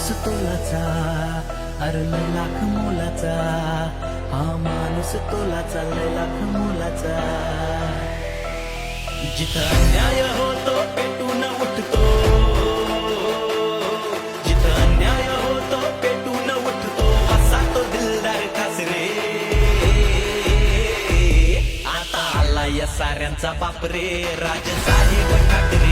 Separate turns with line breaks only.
माणूस तोलाचा, अरे लय लाख मोलाचा, हा माणूस तोलाचा, लय लाख मोलाचा. जिथं अन्याय होतो पेटून उठतो, जिथं अन्याय होतो पेटून उठतो, असा तो दिलदार खास रे. आता आला या साऱ्यांचा बाप रे, राजसाहेब ठाकरे.